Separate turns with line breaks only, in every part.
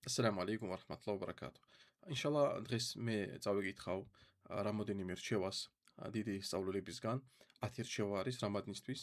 Assalamu alaikum wa rahmatullahi wa barakatuh. Inshallah დღეს მე წავიკითხავ რამოდენიმე რჩევას დიდი სწავლულებისგან. 10 რჩევა არის რამადნისთვის,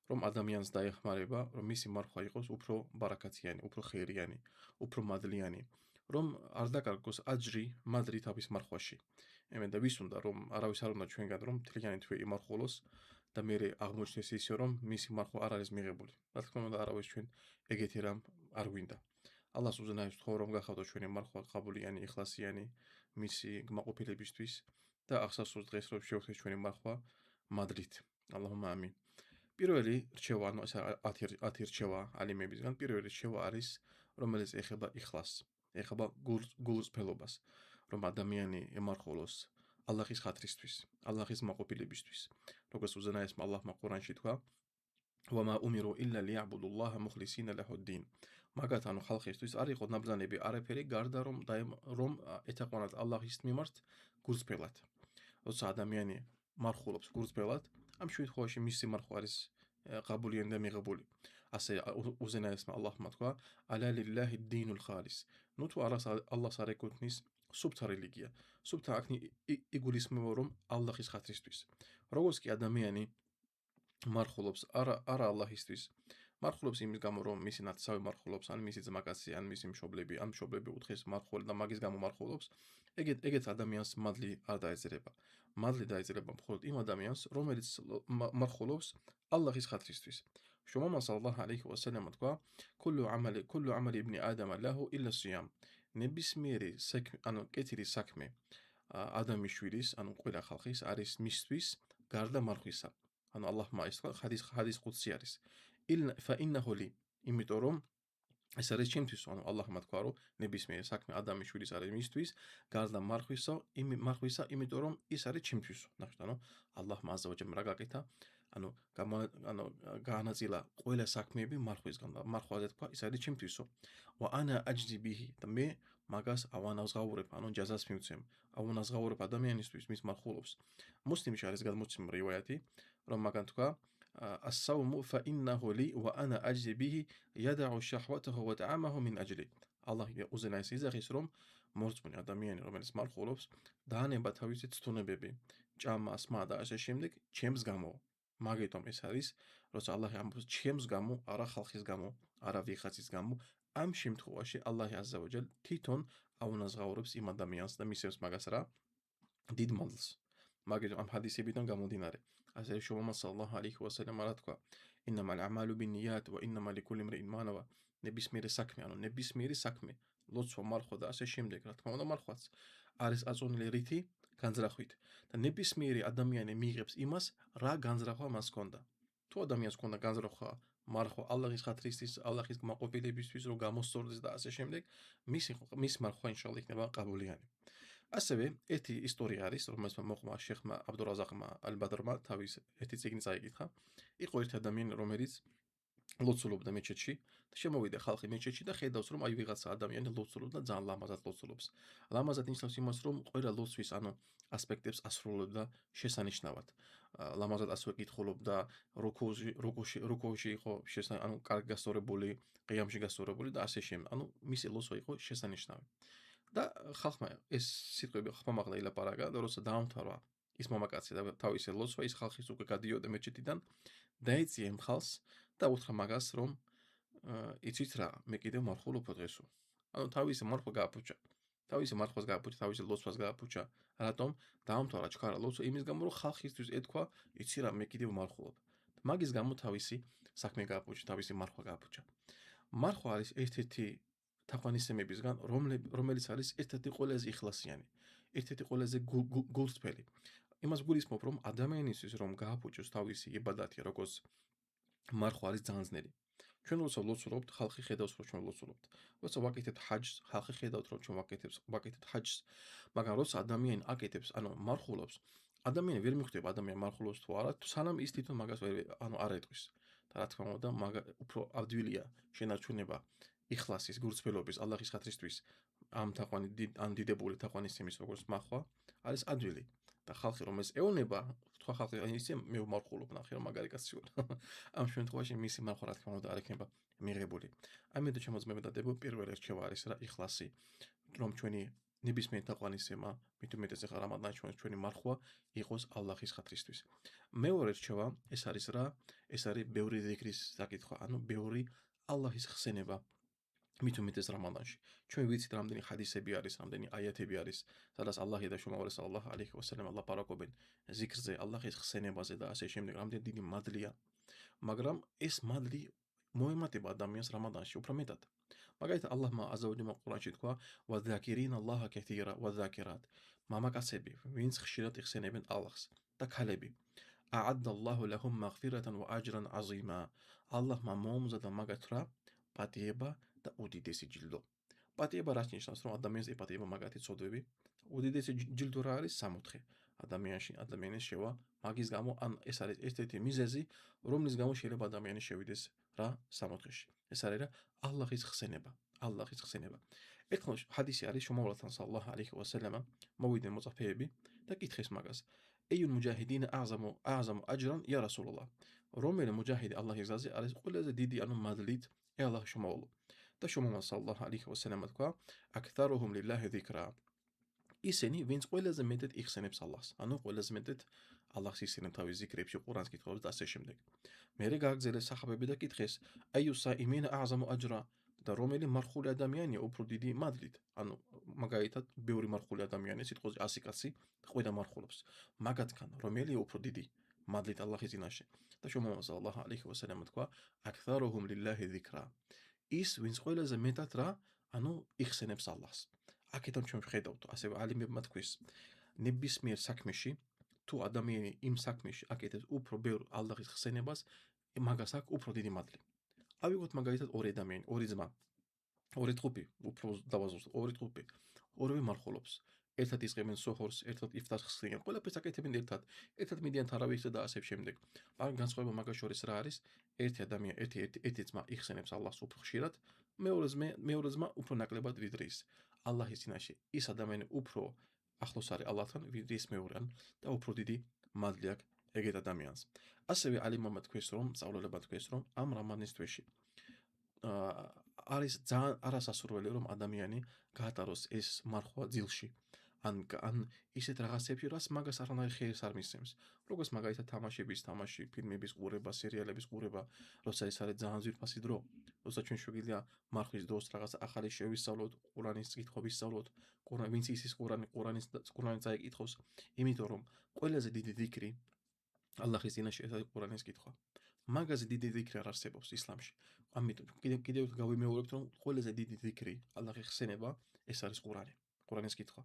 რომ ადამიანს დაეხმარება, რომ მისი მარხვა იყოს უფრო ბარაკათიანი, უფრო ხეირიანი, უფრო მადლიანი, რომ არ დაკარგოს აჯრი მადლი თავის მარხვაში. ემენ და ვის უნდა რომ არავის არ უნდა ჩვენგან რომ თლიანი თვე იმარხულოს და მე აღმოჩნდეს ისე რომ მისი მარხვა არ არის მიღებული. რა თქმა უნდა არავის ჩვენ ეგეთი რამ არ გვინდა. ალლას უზენაეს თხოვ რომ გახავდო ჩვენი მარხვა ყაბულიანი, იხლასიანი, მისი გმაყოფილებისთვის და ახსოვსოს დღეს რომ შევხვდეთ ჩვენი მარხვა მადლით. ალლაჰუმა ამინ. პირველი რჩევა, ანუ ეს 10 რჩევა ალიმებისგან, პირველი რჩევა არის, რომელიც ეხება იხლასს, ეხება გულწრფელობას, რომ ადამიანი ემარხულოს ალლაჰის ხათრისთვის, ალლაჰის მაყოფილებისთვის. როგორც უზენაესმა ალლაჰმა ყურანში თქვა, وما أمروا إلا ليعبدوا الله مخلصين له الدين. მაგათ ანუ ხალხისთვის არ იყო ნაბრძანები არაფერი გარდა რომ ეთაყვანათ ალლაჰის მიმართ გულწრფელად. როცა ადამიანი მარხულობს გულწრფელად, ამ შემთხვევაში მისი მარხვა არის ყაბულიანი და მიღებული. ასე უზენაესმა ალლაჰმა თქვა: "ალა ლილლაჰი დინულ ხალის." ნუ თუ ალლაჰს არ ეკუთვნის სუფთა რელიგია. სუფთა აქ იგულისხმება რომ ალლაჰის ხათრისთვის. როგორც კი ადამიანი მარხულობს არა ალლაჰისთვის, მარხულობს იმის გამო რომ მისი ნაცავი მარხულობს, ან მისი ძმაკაცი, ან მისი მშობლები, ან მშობლები უთხეს მარხული და მაგის გამო მარხულობს, ეგეთ ადამიანს მადლი არ დაეძრება. მადლი დაეძრება მხოლოდ იმ ადამიანს, რომელიც მარხულობს ალლაჰის ხათრისთვის. შუმამა სალლალლაჰუ ალეიჰი ვასალამ თქვა: "კულუ ამალი იბნი ადამა ლაჰუ ილლა სიამ." ნებისმიერი ანუ კეთილი საქმე ადამიანშვილის, ანუ ყველა ხალხის არის მისთვის გარდა მარხვისა. ანუ ალლაჰმა ის თქვა ხადის ყუდსი არის. فإنه لي, იმიტომ რომ ეს არის ჩემთვის, ანუ ალლაჰმა თქვა რომ ნებისმიერი საქმე ადამიანშვილის არის მისთვის გარდა მარხვისა, იმიტომ რომ ის არის ჩემთვის. ნახეთ, ანუ ალლაჰმა აზავაჯალ რა გაკეთა, ანუ გაანაწილა ყველა საქმეები მარხვისგან და მარხვაზე თქვა ის არის ჩემთვისო. وأنا أجزي به, და მე მაგას ავანაზღაურებ, ანუ ჯაზას მივცემ. ავანაზღაურებ ადამიანისთვის, მის მარხულობს. მუსლიმში არის გადმოცემული რივაიათი, რომ მაგან თქვა: الصوم فإنه لي وأنا أجزي به يدع شهوته وطعامه من أجلي. ალლაჰ უზენაეს იზახის რომ მორწმუნე ადამიანი რომელიც მარხულობს დაანება თავისი ცდუნებები, ჭამა, სმა და ასე შემდეგ ჩემს გამო. მაგიტომ ეს არის, როცა ალლაჰი ამბობს ჩემს გამო, არა ხალხის გამო, არა ვიღაცის გამო, ამ შემთხვევაში ალლაჰი აზავაჯალ თვითონ აუნაზღაურებს იმ ადამიანს და მისცემს მაგას რა? დიდ მადლს. მაგიტომ ამ ჰადისებიდან გამომდინარე, ასე შუმამა სალლალლაჰუ ალეიჰი ვასალამ რა თქვა: "ინნამალ ამალუ ბინნიათ ვა ინნამა ლიკულli იმრიინ მა ნავა." ნებისმიერი საქმე, ლოცვა, მარხვა და ასე შემდეგ, რა თქმა უნდა, მარხვაც არის აწონილი რითი? განზრახვით. და ნებისმიერი ადამიანი მიიღებს იმას, რა განზრახვა მას ჰქონდა. თუ ადამიანს ჰქონდა განზრახვა, მარხვა ალლაჰის ხათრისთვის, ალლაჰის გმაყოფილებისთვის, რომ გამოსწორდეს და ასე შემდეგ, მის მარხვა ინშალლა იქნება ყაბულიანი. ასევე ერთი ისტორია არის, რომელსაც მოყვა შეხმა აბდურაზაყმა ალ-ბადრმა თავის ერთი წიგნი წაიკითხა. იყო ერთი ადამიანი, რომელიც ლოცულობდა მეჩეთში და შემოვიდა ხალხი მეჩეთში და ხედავს რომ აი ვიღაცა ადამიანი ლოცულობს და ძალიან ლამაზად ლოცულობს. ლამაზად ნიშნავს იმას რომ ყველა ლოცვის ანუ ასპექტებს ასრულებდა შესანიშნავად. ლამაზად ასე კითხულობდა, რუკუში იყო ანუ კარგი გასწორებული, ყიამში გასწორებული და ასე შემდეგ. ანუ მისი ლოცვა იყო შესანიშნავი. და ხალხმა ეს სიტყვები ხმამაღლა ილაპარაკა და როცა დაამთავრა ის მამაკაცი და თავისი ლოცვა, ის ხალხის უკვე გადიოდა მეჩეთიდან, დაეწია იმ ხალხს და უთხრა მაგას, რომ იცით რა, მე კიდევ მარხულობ დღესო. ანუ თავისი მარხვა გააფუჭა. თავისი მარხვას გააფუჭა, თავისი ლოცვას გააფუჭა. რატომ? დაამთავრა ჩქარა ლოცვა იმის გამო, რომ ხალხისთვის ეთქვა, იცი რა, მე კიდევ მარხულობ. მაგის გამო თავისი საქმე გააფუჭა, თავისი მარხვა გააფუჭა. მარხვა არის ერთ-ერთი თაყვანისმებისგან, რომელიც არის ერთ-ერთი ყველაზე იხლასიანი, ერთ-ერთი ყველაზე გულწრფელი. იმას გულისხმობ, რომ ადამიანისთვის რომ გააფუჭოს თავისი იბადათი, როგორც მარხვა არის ძალიან ძნელი. ჩვენ როცა ლოცულობთ, ხალხი ხედავს, რომ ჩვენ ლოცულობთ. როცა ვაკეთებთ ჰაჯს, ხალხი ხედავთ, რომ ჩვენ ვაკეთებთ ჰაჯს. მაგრამ როცა ადამიანი აკეთებს, ანუ მარხულობს, ადამიანი ვერ მიხვდება ადამიანი მარხულობს თუ არა, სანამ ის თვითონ მაგას არ ეტყვის. და რა თქმა უნდა, უფრო ადვილია შენარჩუნება იხლასის, გულწრფელობის, ალლაჰის ხათრისთვის ამ დიდებული თაყვანისცემის როგორც მარხვა არის ადვილი. და ხალხი რომელიც ეუბნება, თქვა ხალხი ისე მე ვმარხულობ ნახე რომ მაგარი კაცი ვარ. ამ შემთხვევაში მისი მარხვა რა თქმა უნდა არ იქნება მიღებული. ამიტომ შემოძმება და დებო პირველი რჩევა არის რა იხლასი, რომ ჩვენი ნებისმიერ თაყვანისცემა, მით უმეტეს ახლა რამადანში ჩვენი მარხვა იყოს ალლაჰის ხათრისთვის. მეორე რჩევა ეს არის რა? ეს არის ბევრი ზიქრის საკითხვა, ანუ ბევრი ალლაჰის ხსენება. მით უმეტეს რამადანში. ჩვენ ვიცით რამდენი ჰადისები არის, რამდენი აიათები არის, სადაც ალლაჰი და შუმავალი სალალლაჰუ ალეიჰი ვასალამ ლაპარაკობენ ზიქრზე, ალლაჰის ხსენებაზე და ასე შემდეგ, რამდენი დიდი მადლია. მაგრამ ეს მადლი მოემატება ადამიანს რამადანში უფრო მეტად. მაგალითად ალლაჰმა აზავაჯალმა ყურანში თქვა: "ვაძაკირინ ალლაჰა კეთირა ვაზაკირათ". მამაკაცები, ვინც ხშირად იხსენებენ ალლაჰს და ქალები. აადალლაჰუ ლაჰუმ მაღფირატან ვა აჯრან აზიმა. ალლაჰმა მოუმზადა მაგათ რა? პატიება და უდიდესი ჯილდო. პატიება რაც ნიშნავს, რომ ადამიანს ეპატიება მაგათი ცოდვები. უდიდესი ჯილდო რა არის? 60. ადამიანის შევა. მაგის გამო ან ეს არის ერთ-ერთი მიზეზი, რომლის გამო შეიძლება ადამიანი შევიდეს რა 60-ში. ეს არის რა? ალლაჰის ხსენება. ალლაჰის ხსენება. ერთხელ ჰადისი არის შუმავალთან სალალლაჰუ ალეიჰი ვასალამ მოვიდნენ მოწაფეები და კითხეს მაგას. ეიულ მუჯაჰიდინა ააზამუ აჯრან ია რასულალლაჰ. რომელი მუჯაჰიდი ალლაჰის გზაზე არის ყველაზე დიდი ანუ მადლით ე ალლაჰ შუმავალო. და შუმავალ სალალლაჰუ ალეიჰი ვასალამ თქვა: აკთარუჰუმ ლილაჰი ზიქრა. ისინი, ვინც ყველაზე მეტად იხსენებს ალლაჰს, ანუ ყველაზე მეტად ალლაჰს იხსენებს თავის ზიქრებში, ყურანს კითხავს და ასე შემდეგ. მერე გააგზავნეს საჰაბები და კითხეს: აიუსა იმენა ააზამუ აჯრა. და რომელი მარხული ადამიანია უფრო დიდი მადლით? ანუ მაგალითად, ბევრი მარხული ადამიანია, სიტყვაზე 100 კაცი ყველა მარხულობს. მაგათგან რომელია უფრო დიდი მადლით ალლაჰის წინაშე? და შუმავალ სალალლაჰუ ალეიჰი ვასალამ თქვა: აკთარუჰუმ ლილაჰი ზიქრა. ის, ვინც ყველაზე მეტად რა, ანუ იხსენებს ალლაჰს. აქედან ჩვენ ვხედავთ, ასევე ალიმებმა თქვის, ნებისმიერ საქმეში, თუ ადამიანი იმ საქმეში აკეთებს უფრო ბევრ ალლაჰის ხსენებას, მაგას აქვს უფრო დიდი მადლი. ავიღოთ მაგალითად ორი ადამიანი, ორი ძმა, ორი ტყუპი, უფრო დავაზუსტოთ, ორი ტყუპი, ორივე მარხულობს. ერთად ისყებენ სოჰორს, ერთად იფტარს ხსნიან, ყველაფერს აკეთებენ ერთად, ერთად მიდიან თარავიჰზე და ასე შემდეგ. მაგრამ განსხვავება მაგას შორის რა არის? ერთი ძმა იხსენებს ალლაჰს უფრო ხშირად, მეორე ძმა უფრო ნაკლებად ვიდრე ის. ალლაჰის წინაშე ის ადამიანი უფრო ახლოს არის ალლაჰთან, ვიდრე ის მეორე და უფრო დიდი მადლი აქვს ეგეთ ადამიანს. ასევე ალიმებმა თქვეს, რომ სწავლულებმა თქვეს, რომ ამ რამაdáნის თვეში არის ძალიან არასასურველი, რომ ადამიანი გაატაროს ეს მარხვა ძილში. ან ისეთ რაღაცებში, რაც მაგას არანაირ ხერს არ მისცემს. როგორც მაგალითად თამაშების თამაში, ფილმების ყურება, სერიალების ყურება, როცა ეს არის ძალიან ძვირფასი დრო, როცა ჩვენ შეგვიძლია მარხვის დროს რაღაც ახალი შევისწავლოთ, ყურანის კითხვა ვისწავლოთ, ვინც ისის ყურანის წაიკითხოს, იმიტომ რომ ყველაზე დიდი ზიქრი ალლაჰის წინაშე ეს არის ყურანის კითხვა. მაგაზე დიდი ზიქრი არ არსებობს ისლამში. ამიტომ კიდევ გავიმეორებთ, რომ ყველაზე დიდი ზიქრი ალლაჰის ხსენება ეს არის ყურანი, ყურანის კითხვა.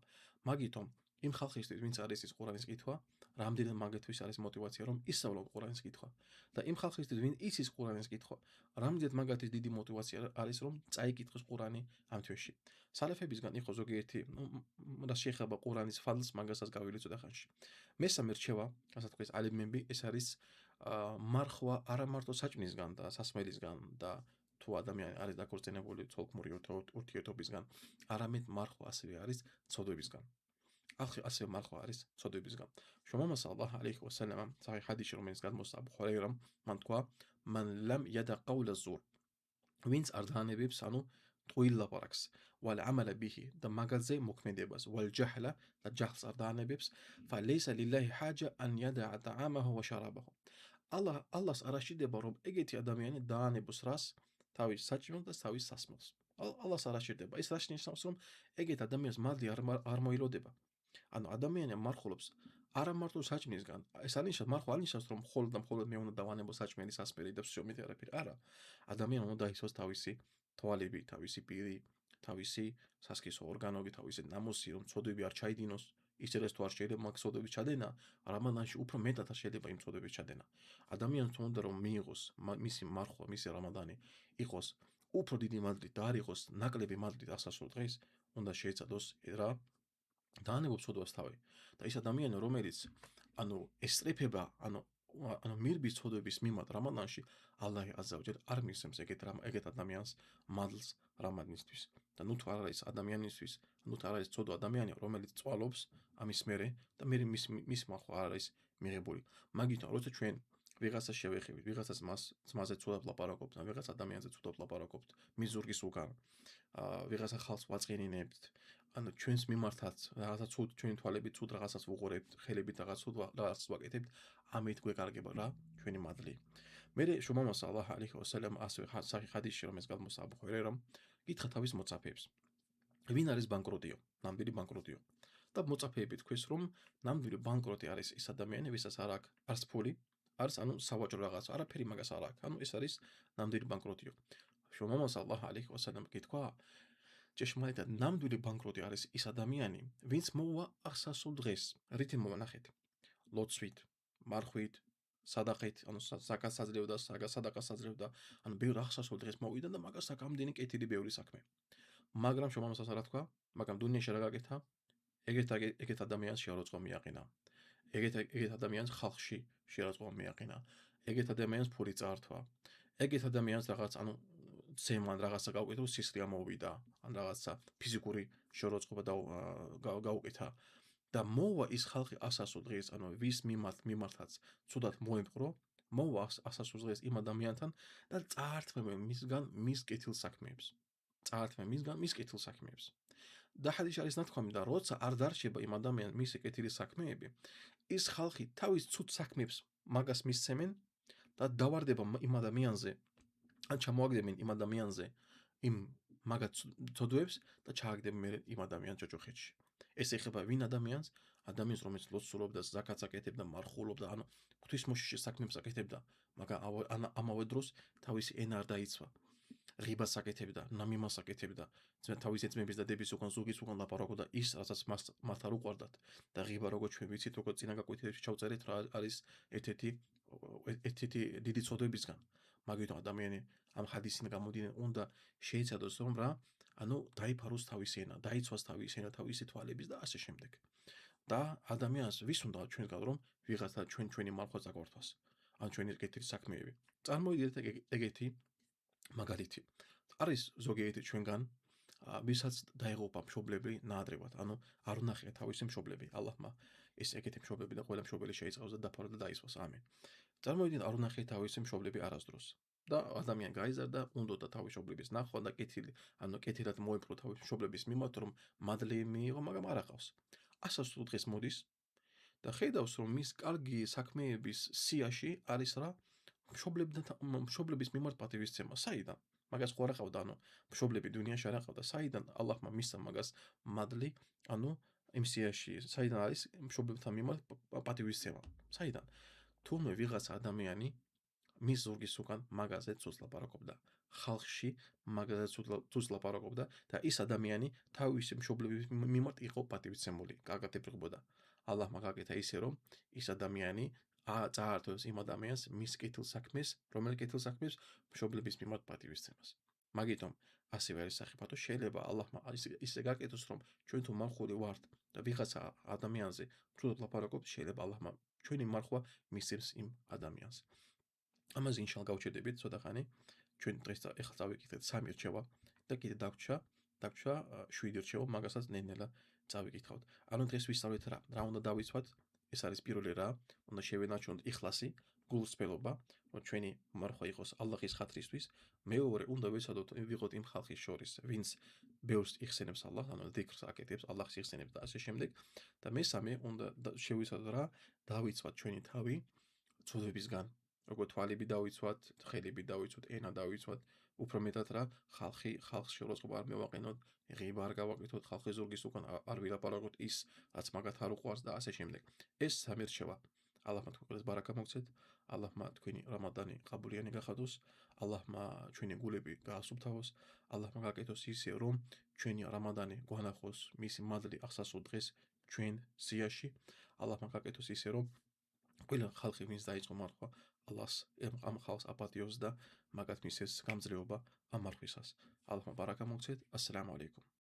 მაგითომ იმ ხალხისთვის, ვინც არის ის ყურანის კითხვა, რამდენად მაგათთვის არის мотиваცია, რომ ისწავლონ ყურანის კითხვა. და იმ ხალხისთვის, ვინც იცის ყურანის კითხვა, რამდენად მაგათთვის დიდი мотиваცია არის, რომ წაიკითხოს ყურანი ამ თვეში. სალაფებისგან იყო ზოგიერთი, რაც შეეხება ყურანის ფადლს, მაგასაც გავილოცოთ ახანში. მესამე რჩევა, რასაც თქვენ ალიმები, ეს არის მარხვა არა მარტო საჭმლისგან და სასმელისგან და თუ ადამიანი არის დაქორწინებული ცოლქმური ურთიერთობისგან, არამედ მარხვა ასევე არის ცოდვებისგან. ასევე მარხვა არის ცოდვებისგან. შუმავალ სალალლაჰუ ალეიჰი ვასალამ საჰი ჰადისში, რომელიც გადმოსცა აბუ ჰურაირამ, მან თქვა: მან ლამ იადა ყაულა ზურ. ვინც არ დაანებებს, ანუ ტყუილ ლაპარაკს, ვალ ამალა ბიჰი და მაგაზე მოქმედებას, ვალ ჯაჰლა და ჯაჰლს არ დაანებებს, ფა ლეისა ლილაჰი ჰაჯა ან იადაა ტაამაჰუ ვა შარაბაჰუ. ალლაჰს არ აშიდება, რომ ეგეთი ადამიანი დაანებოს რას? თავის საჭმელს და თავის სასმელს. ალლაჰს არ აშიდება. ეს რაც ნიშნავს, რომ ეგეთ ადამიანს მადლი არ მოილოდება. ანუ ადამიანი მარხულობს არა მარტო საჭმლისგან. ეს ანიშნავს, მარხვა ანიშნავს, რომ მხოლოდ მე უნდა დავანებო საჭმელი, სასმელი და всё, მით არაფერი. არა. ადამიანი უნდა ისოს თავისი თვალები, თავისი პირი, თავისი სასქესო ორგანოები, თავისი ნამოსი, რომ ცოდვები არ ჩაიდინოს. ისერეს თუ არ შეიძლება მაგ ცოდვების ჩადენა, რამადანში უფრო მეტად არ შეიძლება იმ ცოდვების ჩადენა. ადამიანს უნდა რომ მიიღოს მისი მარხვა, მისი რამადანი იყოს უფრო დიდი მადლით და არ იყოს ნაკლები მადლით ასასრულ დღეს, უნდა შეეცადოს რა დაანებობს ცოდვას თავი. და ის ადამიანი, რომელიც ესწრაფება, მირბის ცოდვების მიმართ რამადანში, ალლაჰი აზავაჯალ არ მისცემს ეგეთ ადამიანს მადლს რამადანისთვის. და თუ არ არის ადამიანისთვის, თუ არ არის ცოდვა ადამიანი, რომელიც წვალობს, ამის მერე და მე მის მართვა არ არის მიღებული. მაგითო როცა ჩვენ ვიღაცას შევეხებით, ვიღაცას მასზე ცუდად ლაპარაკობთ, ან ვიღაც ადამიანზე ცუდად ლაპარაკობთ, მის ზურგის უკან, ვიღაცა ხალხს ვაწყენინებთ, ანუ ჩვენს მიმართაც რაღაცა ცუდ ჩვენი თვალებით ცუდ რაღაცას ვუყურებთ, ხელებით რაღაც ცუდ რაღაცას ვაკეთებთ, ამით გვეკარგება რა ჩვენი მადლი. მერე შუმამა სალაჰ ალეიჰი ვასალამ ასევე სახი ჰადისში რომ ეს გადმოსაბუხვერე რომ გითხრა თავის მოწაფეებს ვინ არის ბანკროტიო, ნამდვილი ბანკროტიო. და მოწაფეები თქვის რომ ნამდვილი ბანკროტი არის ის ადამიანი, ვისაც არ აქვს არც ფული, არც ანუ სავაჭრო რაღაც, არაფერი მაგას არ აქვს. ანუ ეს არის ნამდვილი ბანკროტიო. შუმამა სალაჰ ალეიჰი ვასალამ გითქვა ჭეშმარიტად ნამდვილი ბანკროტი არის ის ადამიანი, ვინც მოვა აღსასრულ დღეს. რითი მოვა ნახეთ. ლოცვით, მარხვით, სადაყით, ანუ ზაკატს აძლევდა, სადაყას აძლევდა, ანუ ბევრ აღსასრულ დღეს მოვიდა და მაგას აქვს ამდენი კეთილი ბევრი საქმე. მაგრამ შუმამასას რა თქვა? მაგრამ დუნიაში რა გაკეთა? ეგეთ ადამიანს შეურაცხყოფა მიაყენა. ეგეთ ადამიანს ხალხში შეურაცხყოფა მიაყენა. ეგეთ ადამიანს ფული წაართვა. ეგეთ ადამიანს რაღაც ანუ ზემან რაღაცა გაუკეთა, სისხლი ამოვიდა, ან რაღაცა ფიზიკური შეურაცხყოფა გაუკეთა. და მოვა ის ხალხი ასასრულ დღეს, ანუ ვის მიმართაც ცუდად მოემყრო, მოვა ასასრულ დღეს იმ ადამიანთან და წაართმევენ მისგან მის კეთილ საქმეებს. წაართმევენ მისგან მის კეთილ საქმეებს. და ჰადისში არის ნათქვამი და როცა არ დარჩება იმ ადამიანს მისი კეთილი საქმეები, ის ხალხი თავის ცუდ საქმეებს მაგას მისცემენ და დავარდება იმ ადამიანზე, ან ჩამოაგდებენ იმ ადამიანზე იმ მაგათ ცოდვებს და ჩააგდებენ მე იმ ადამიანს ჯოჯოხეთში. ეს ეხება ვინ ადამიანს? ადამიანს, რომელიც ლოცულობდა, ზაკატს აკეთებდა, მარხულობდა, ანუ ღვთისმოშიშის საქმებს აკეთებდა, მაგრამ ამავე დროს თავისი ენა არ დაიცვა. ღიბას აკეთებდა, ნამიმას აკეთებდა, თავის ძმების და დების უკან ზუგის უკან ლაპარაკობდა ის, რასაც მათ არ უყვარდათ. და ღიბა როგორც ჩვენ ვიცით, როგორც წინა გაკვეთილებში ჩავწერეთ, რა არის ერთ-ერთი დიდი ცოდვებისგან. მაგითო ადამიანი ამ ჰადისიდან გამომდინარე უნდა შეიცადოს რომ რა, ანუ დაიფაროს თავისი ენა, დაიცვას თავისი ენა, თავისი თვალების და ასე შემდეგ. და ადამიანს ვის უნდა ჩვენგან რომ ვიღაცა ჩვენი მარხვა წაგვართვას, ან ჩვენი კეთილი საქმეები. წარმოვიდეთ ეგეთი მაგალითი. არის ზოგიერთი ჩვენგან, ვისაც დაეღუპა მშობლები ნაადრევად, ანუ არ უნახია თავისი მშობლები. ალლაჰმა ეს ეგეთი მშობლები და ყველა მშობელი შეიწყოს და დაფარო და დაისვას. ამინ. წარმოვიდგინეთ არ უნახია თავისი მშობლები არასდროს. და ადამიანი გაიზარდა, უნდოდა თავის მშობლების ნახვა და კეთილად მოეპყრო თავის მშობლების მიმართ, რომ მადლი მიიღო, მაგრამ არ აყავს. ასასრულ დღეს მოდის და ხედავს, რომ მის კარგი საქმეების სიაში არის რა? მშობლების მიმართ პატივისცემა. საიდან? მაგას ხო არ აყავდა, ანუ მშობლები დუნიაში არ აყავდა. საიდან ალლაჰმა მისცა მაგას მადლი, ანუ იმ სიაში, საიდან არის მშობლებთან მიმართ პატივისცემა? საიდან? თურმე ვიღაცა ადამიანი მის ზურგის უკან მაგაზე ცუდს ლაპარაკობდა. ხალხში მაგაზე ცუდს ლაპარაკობდა და ის ადამიანი თავისი მშობლების მიმართ იყო პატივისცემული, კარგად ებრუნებოდა. ალლაჰმა გაკეთა ისე, რომ ის ადამიანი წაართვევს იმ ადამიანს მის კეთილ საქმეს, რომელი კეთილ საქმეს მშობლების მიმართ პატივისცემას. მაგიტომ ასევე არის სახიფათო, შეიძლება ალლაჰმა ისე გაკეთოს, რომ ჩვენ თუ მარხული ვართ და ვიღაცა ადამიანზე ცუდად ლაპარაკობთ, შეიძლება ალლაჰმა ჩვენი მარხვა მისცემს იმ ადამიანს. ამაზე ინშალლა გავჩერდებით ცოტა ხანი. ჩვენ დღეს ახლა წავიკითხეთ 3 რჩევა და კიდე დაგვრჩა 7 რჩევა, მაგასაც ნელ-ნელა წავიკითხავთ. ანუ დღეს ვისწავლეთ რა უნდა დავიცვათ? ეს არის პირველი რა, უნდა შევენარჩუნოთ იხლასი, გულსწრფელობა, რომ ჩვენი მარხვა იყოს ალლაჰის ხათრისთვის. მეორე, უნდა ვეცადოთ ვიყოთ იმ ხალხის შორის, ვინც ბევრს იხსენებს ალლაჰს, ანუ ზიქრს აკეთებს, ალლაჰს იხსენებს და ასე შემდეგ. და მესამე, უნდა შევიცადოთ რა, დავიცვათ ჩვენი თავი ცოდვებისგან. როგორ თვალები დავიცვათ, ხელები დავიცვათ, ენა დავიცვათ, უფრო მეტად რა, ხალხს შეურაცხყოფა არ მევაყენოთ, ღიბა არ გავაკეთოთ, ხალხის ზურგის უკან არ ვილაპარაკოთ ის, რაც მაგათ არ უყვარს და ასე შემდეგ. ეს 3 რჩევა. ალლაჰმა თქვენს ბარაკა მოგცეთ, ალლაჰმა თქვენი რამადანი ყაბულიანი გახადოს, ალლაჰმა ჩვენი გულები გაასუფთავოს, ალლაჰმა გაკეთოს ისე, რომ ჩვენი რამადანი გვანახოს მისი მადლი აღსასრულ დღეს ჩვენ სიაში, ალლაჰმა გაკეთოს ისე, რომ ყველა ხალხი ვინც დაიწყო მარხვა, ალლაჰს ამ ხალხს აპატიოს და მაგათ მისცეს გამძლეობა ამ მარხვისას. ალლაჰმა ბარაკა მოგცეთ. ასალამუ ალეიკუმ.